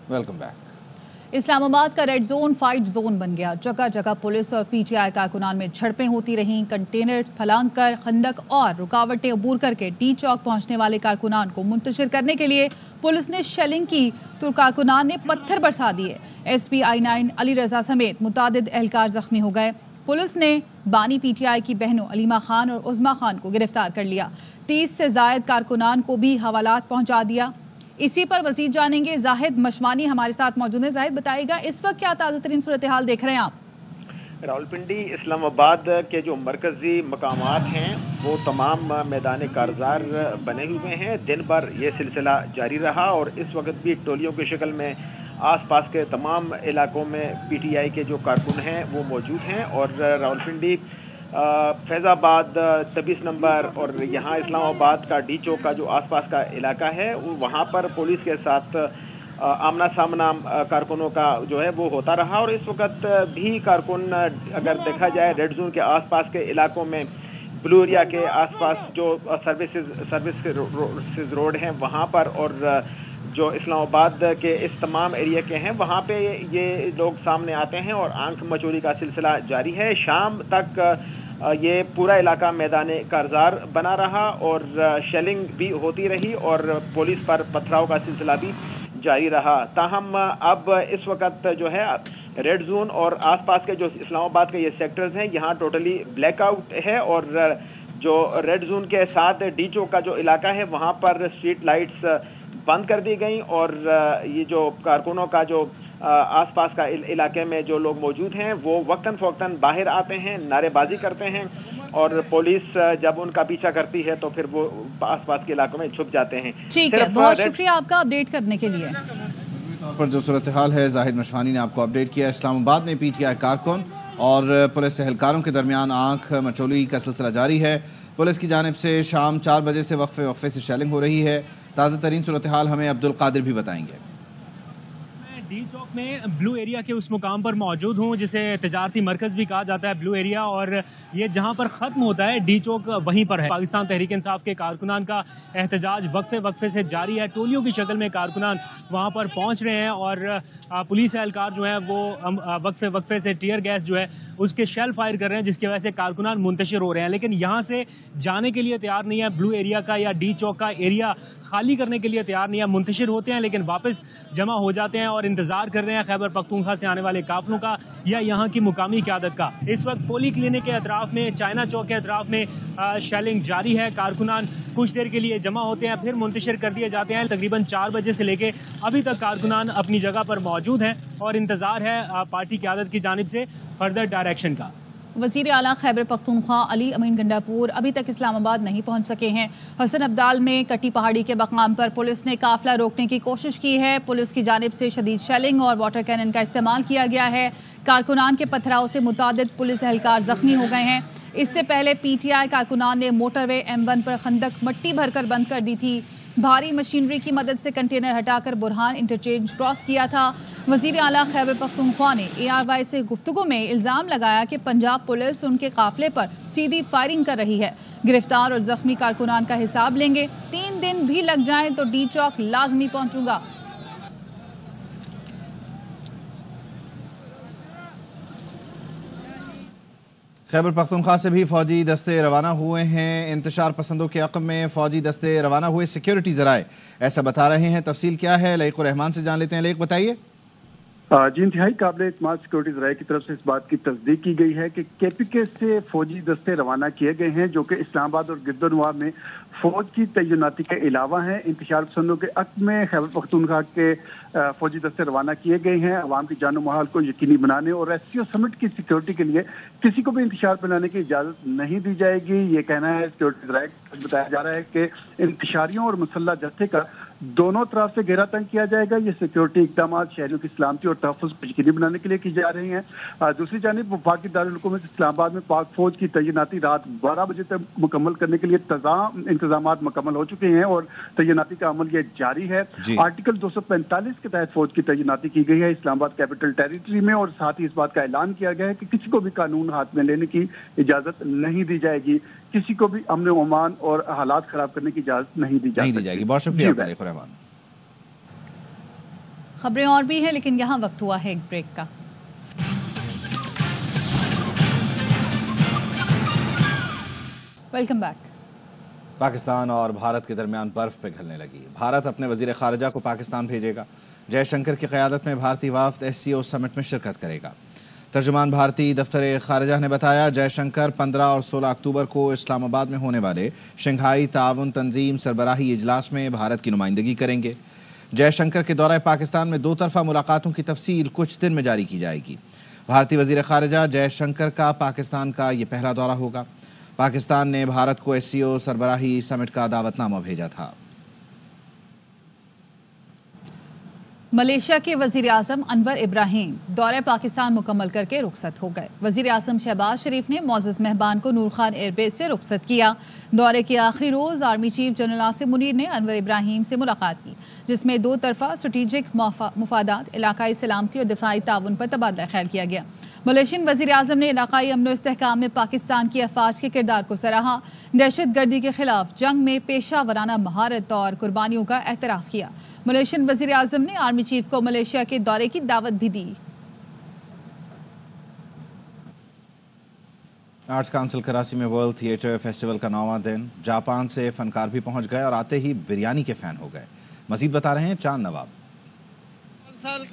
Welcome back. Islamabad का red zone fight zone बन गया। जगह जगह पुलिस और पीटीआई कारकुनान में झड़पें होती रहीं। कंटेनर फलांग कर, खंदक और रुकावटें अबूर करके डी चौक पहुंचने वाले कारकुनान को मुंतशिर करने के लिए पुलिस ने शेलिंग की तो कारकुनान ने पत्थर बरसा दिए। एसपी I9 अली रजा समेत मुतादिद एहलकार जख्मी हो गए। पुलिस ने बानी पीटीआई की बहनों अलीमा खान और उज़मा खान को गिरफ्तार कर लिया। 30 से जायद कारकुनान को भी हवालात पहुंचा दिया। इसी पर मजीद जानेंगे, जाहिद मशवानी हमारे साथ मौजूद है। जाहिद, बताइएगा इस वक्त क्या ताज़ा तरीन सूरत हाल देख रहे हैं आप? रावलपिंडी इस्लामाबाद के जो मरकजी मकामात हैं वो तमाम मैदान कारजार बने हुए हैं। दिन भर ये सिलसिला जारी रहा और इस वक्त भी टोलियों की शक्ल में आसपास के तमाम इलाकों में पीटीआई के जो कारकुन हैं वो मौजूद हैं। और रावलपिंडी, फैज़ाबाद 23 नंबर और यहाँ इस्लामाबाद का डी चौक का जो आसपास का इलाका है वहाँ पर पुलिस के साथ आमना सामना कारकुनों का जो है वो होता रहा। और इस वक्त भी कारकुन, अगर देखा जाए रेड जोन के आसपास के इलाकों में, ब्लू एरिया के आसपास जो सर्विसेज रोड हैं वहाँ पर और जो इस्लामाबाद के इस तमाम एरिया के हैं वहाँ पे ये लोग सामने आते हैं और आंख मचोरी का सिलसिला जारी है। शाम तक ये पूरा इलाका मैदान कारजार बना रहा और शेलिंग भी होती रही और पुलिस पर पथराव का सिलसिला भी जारी रहा। ताहम अब इस वक्त जो है रेड जोन और आसपास के जो इस्लामाबाद के ये सेक्टर्स हैं यहाँ टोटली ब्लैकआउट है। और जो रेड जोन के साथ डी चौक का जो इलाका है वहाँ पर स्ट्रीट लाइट्स बंद कर दी गई और ये जो कारकुनों का जो आसपास का इलाके में जो लोग मौजूद हैं वो वक्तन फ़ौक्तन बाहर आते हैं, नारेबाजी करते हैं और पुलिस जब उनका पीछा करती है तो फिर वो आसपास के इलाकों में छुप जाते हैं। ठीक है, बहुत शुक्रिया आपका अपडेट करने के लिए। पर जो सूरत हाल है जाहिद मशवानी ने आपको अपडेट किया। इस्लामाबाद में पीटीआई कारकुन और पुलिस एहलकारों के दरमियान आंख मचोली का सिलसिला जारी है। पुलिस की जानिब से शाम 4 बजे से वक्फे से शेलिंग हो रही है। ताज़ा तरीन सूरत हाल हमें अब्दुल कादिर भी बताएंगे। डी चौक में ब्लू एरिया के उस मुकाम पर मौजूद हूँ जिसे तिजारती मरकज़ भी कहा जाता है, ब्लू एरिया, और ये जहाँ पर ख़त्म होता है डी चौक वहीं पर है। पाकिस्तान तहरीक इंसाफ के कारकुनान का एहतजाज वक्फे से जारी है। टोलियों की शक्ल में कारकुनान वहाँ पर पहुँच रहे हैं और पुलिस एहलकार जो है वो वक्फे से टीयर गैस जो है उसके शेल फायर कर रहे हैं जिसकी वजह से कारकुनान मुंतशिर हो रहे हैं। लेकिन यहाँ से जाने के लिए तैयार नहीं है। ब्लू एरिया का या डी चौक का एरिया खाली करने के लिए तैयार नहीं है। मुंतशिर होते हैं लेकिन वापस जमा हो जाते हैं और इंतजार कर रहे हैं खैबर पख्तूनख्वा से आने वाले काफिलों का या यहाँ की मुकामी क़यादत का। इस वक्त पोली क्लिनिक के अतराफ में, चाइना चौक के अतराफ में शेलिंग जारी है। कारकुनान कुछ देर के लिए जमा होते हैं फिर मुंतशिर कर दिए जाते हैं। तकरीबन 4 बजे से लेके अभी तक कारकुनान अपनी जगह पर मौजूद हैं और इंतजार है पार्टी क़यादत की जानिब से फर्दर डायरेक्शन का। वज़ीर आला खैबर पख्तूनख्वा अली अमीन गंडापुर अभी तक इस्लामाबाद नहीं पहुंच सके हैं। हसन अब्दाल में कटी पहाड़ी के मकाम पर पुलिस ने काफिला रोकने की कोशिश की है। पुलिस की जानिब से शदीद शेलिंग और वाटर कैनन का इस्तेमाल किया गया है। कारकुनान के पथराव से मुतादिद पुलिस एहलकार जख्मी हो गए हैं। इससे पहले पीटीआई कारकुनान ने मोटरवे M1 पर खंदक मट्टी भरकर बंद कर दी थी। भारी मशीनरी की मदद से कंटेनर हटाकर बुरहान इंटरचेंज क्रॉस किया था। वज़ीर आला खैबर पख्तूनख्वा ने ARY से गुफ्तगू में इल्ज़ाम लगाया कि पंजाब पुलिस उनके काफिले पर सीधी फायरिंग कर रही है। गिरफ्तार और जख्मी कारकुनान का हिसाब लेंगे। 3 दिन भी लग जाएं तो डी चौक लाजमी पहुंचूंगा। खैबर पख्तूनख्वा से भी फौजी दस्ते रवाना हुए हैं। इंतशार पसंदों के अक़ब में फौजी दस्ते रवाना हुए। सिक्योरिटी ज़राए ऐसा बता रहे हैं। तफसील क्या है, लईक़ुर रहमान से जान लेते हैं। लईक़, बताइए। जी, इंतहाई काबिल एतमाद सिक्योरिटी ज़राए की तरफ से इस बात की तस्दीक की गई है कि KPK से फौजी दस्ते रवाना किए गए हैं जो कि इस्लामाबाद और गिरदनवाब में फौज की तैनाती के अलावा हैं। इंतशार पसंदों के अक़ब में खैबर पख्तूनख्वा के फौजी दस्ते रवाना किए गए हैं अवाम की जान माहौल को यकीनी बनाने और SCO समिट की सिक्योरिटी के लिए किसी को भी इंतशार बनाने की इजाज़त नहीं दी जाएगी। ये कहना है सिक्योरिटी ज़राए। बताया जा रहा है कि इंतशारियों और मुसल्लह जत्थे का दोनों तरफ से घेरा तंग किया जाएगा। ये सिक्योरिटी इक़दाम शहरियों की सलामती और तहफ़्फ़ुज़ को यकीनी बनाने के लिए की जा रही हैं। दूसरी जानिब वफाकी दारुल हुकूमत इस्लामाबाद में पाक फौज की तैनाती रात 12 बजे तक मुकम्मल करने के लिए इंतजाम मुकम्मल हो चुके हैं और तैनाती का अमल ये जारी है। आर्टिकल 245 के तहत फौज की तैनाती की गई है इस्लामाबाद कैपिटल टेरिटरी में और साथ ही इस बात का ऐलान किया गया है कि किसी को भी कानून हाथ में लेने की इजाज़त नहीं दी जाएगी। किसी को भी अमन व अमान और हालात खराब करने की इजाज़त नहीं दी जाएगी। बहुत शुक्रिया। खबरें और भी हैं, लेकिन यहाँ वक्त हुआ है एक ब्रेक का। Welcome back. पाकिस्तान और भारत के दरमियान बर्फ पिघलने लगी। भारत अपने वजीर खारजा को पाकिस्तान भेजेगा। जयशंकर की क़यादत में भारतीय वफ़द SCO समिट में शिरकत करेगा। तर्जुमान भारतीय दफ्तर खारजा ने बताया, जयशंकर 15 और 16 अक्टूबर को इस्लामाबाद में होने वाले शंघाई ताउन तंजीम सरबराही इजलास में भारत की नुमाइंदगी करेंगे। जयशंकर के दौरे पाकिस्तान में 2 तरफ़ा मुलाकातों की तफसील कुछ दिन में जारी की जाएगी। भारतीय वज़ीर ख़ारिजा जयशंकर का पाकिस्तान का ये पहला दौरा होगा। पाकिस्तान ने भारत को SCO सरबराही समिट का दावतनामा भेजा था। मलेशिया के वजीर आजम अनवर इब्राहिम दौरे पाकिस्तान मुकम्मल करके रुखसत हो गए। वजीर आजम शहबाज शरीफ ने मोअज़्ज़ज़ मेहमान को नूर खान एयरबेस से रुखसत किया। दौरे के आखिरी रोज़ army chief general Asim Munir ने अनवर इब्राहिम से मुलाकात की, जिसमें 2 तरफ़ा स्ट्रेटेजिक मुफादात, इलाकाई सलामती और दिफाई ताउन पर तबादला ख्याल किया गया। मलेशियन वज़ीर आज़म ने इलाकाई अमन इस्तेहकाम में पाकिस्तान की अफवाज के किरदार को सराहा। दहशत गर्दी के खिलाफ जंग में पेशा वराना महारत और कुर्बानियों का एहतराफ़ किया। मलेशियन वज़ीर आज़म ने आर्मी चीफ को मलेशिया के दौरे की दावत भी दी। आर्ट्स काउंसिल कराची में वर्ल्ड थिएटर फेस्टिवल का 9वां दिन। जापान से फनकार भी पहुंच गए और आते ही बिरयानी के फ़ैन हो गए। मजीद बता रहे हैं चांद नवाब।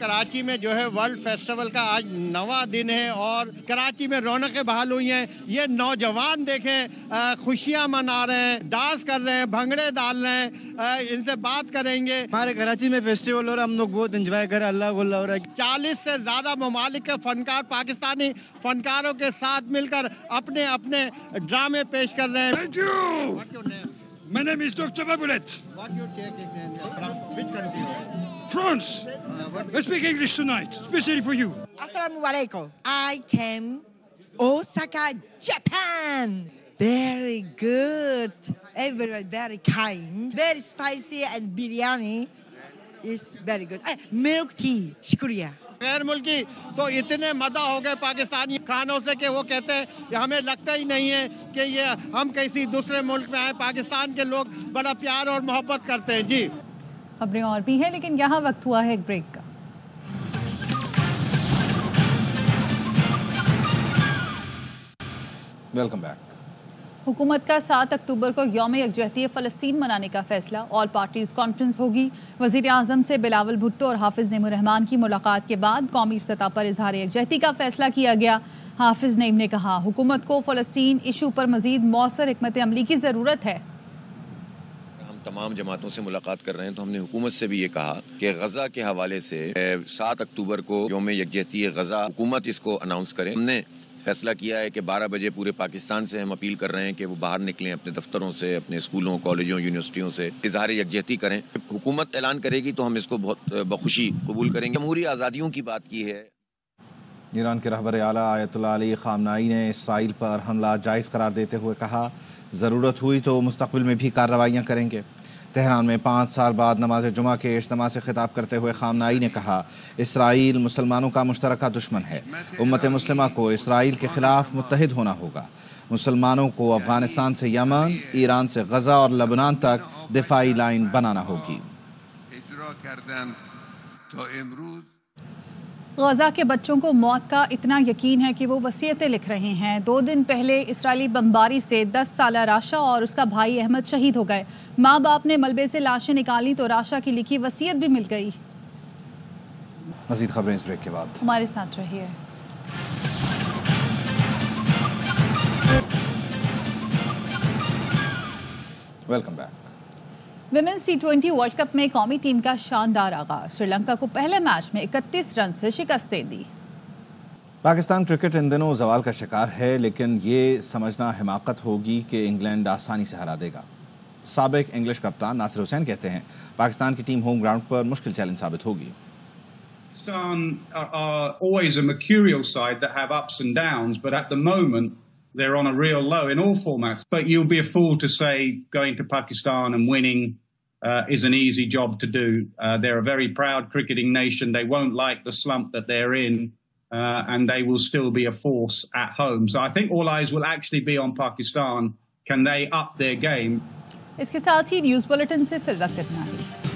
कराची में जो है वर्ल्ड फेस्टिवल का आज 9वां दिन है और कराची में रौनकें बहाल हुई हैं। ये नौजवान देखें खुशियां मना रहे हैं, डांस कर रहे हैं, भंगड़े डाल रहे हैं। इनसे बात करेंगे। हमारे कराची में फेस्टिवल हो रहा है, हम लोग बहुत एंजॉय कर रहे हैं। अल्लाह हो रहा है। 40 से ज्यादा ममालिक के फनकार पाकिस्तानी फनकारों के साथ मिलकर अपने अपने ड्रामे पेश कर रहे हैं। Thank you. My name is Dr. Babulet. What you take from which country? France. We speak English tonight, especially for you. Assalamu alaikum. I came Osaka, Japan. Very good. Everyone very kind. Very spicy and biryani is very good. Milk tea. Shukriya. गैर मुल्की तो इतने मदा हो गए पाकिस्तानी खानों से कि वो कहते हैं कि हमें लगता ही नहीं है कि ये हम किसी दूसरे मुल्क में आए। पाकिस्तान के लोग बड़ा प्यार और मोहब्बत करते हैं। जी खबरें और भी हैं, लेकिन यहाँ वक्त हुआ है एक ब्रेक का। Welcome back. हुकूमत का 7 अक्टूबर को यौम यकजहती फ़लस्तीन मनाने का फैसला। ऑल पार्टीज़ कॉन्फ्रेंस होगी। वज़ीर आज़म से बिलावल भुट्टो और हाफिज़ नईम रहमान की मुलाकात के बाद कौमी सतह पर इजहार यकजहती का फैसला किया गया। हाफिज़ नईम ने कहा, हुकूमत को फ़लस्तीन इशू पर मज़ीद मौसर हिकमत अमली की ज़रूरत है। हम तमाम जमातों से मुलाकात कर रहे हैं तो हमने हुकूमत से भी ये कहा कि गजा के हवाले से 7 अक्टूबर को यौम यकजहती गजा हुकूमत इसको अनाउंस करे। हमने फैसला किया है कि 12 बजे पूरे पाकिस्तान से हम अपील कर रहे हैं कि वो बाहर निकलें, अपने दफ्तरों से, अपने स्कूलों, कॉलेजों, यूनिवर्सिटियों से इज़हार यकजहती करें। हुकूमत ऐलान करेगी तो हम इसको बहुत बखुशी कबूल करेंगे। जमहूरी आज़ादियों की बात की है। ईरान के रहबर आला आयतुल्लाह अली ख़ामनाई ने इसराइल पर हमला जायज़ करार देते हुए कहा, ज़रूरत हुई तो मुस्तक़बिल में भी कार्रवाइयाँ करेंगे। तेहरान में 5 साल बाद नमाज जुमा के इज्तिमा से खिताब करते हुए ख़ामनाई ने कहा, इसराइल मुसलमानों का मुश्तरका दुश्मन है। उम्मत मुस्लिमा को इसराइल के ख़िलाफ़ मुत्तहिद होना होगा। मुसलमानों को अफ़गानिस्तान से यमन, ईरान से गज़ा और लबनान तक दिफाई लाइन बनाना होगी। गजा के बच्चों को मौत का इतना यकीन है कि वो वसीयतें लिख रहे हैं। 2 दिन पहले इसराइली बमबारी से 10 साला राशा और उसका भाई अहमद शहीद हो गए। माँ बाप ने मलबे से लाशें निकाली तो राशा की लिखी वसीयत भी मिल गई। मज़ीद खबरें इस ब्रेक के बाद। हमारे साथ रहिए। Welcome back. Women's T20 world cup में कौमी टीम का शानदार आगाज। श्रीलंका को पहले मैच में 31 रन से शिकस्तें दी। पाकिस्तान क्रिकेट इन दिनों जवाल का शिकार है, लेकिन ये समझना हिमाकत होगी कि इंग्लैंड आसानी से हरा देगा। साबिक इंग्लिश कप्तान नासिर हुसैन कहते हैं, पाकिस्तान की टीम होम ग्राउंड पर मुश्किल चैलेंज साबित होगी। Pakistan are always a mercurial side that have ups and downs, but at the moment they're on a real low in all formats. But you'll be a fool to say going to Pakistan and winning is an easy job to do. They're a very proud cricketing nation. They won't like the slump that they're in, and they will still be a force at home. So I think all eyes will actually be on Pakistan. Can they up their game? इसके साथ ही news bulletin से फिर वक्त इतना ही।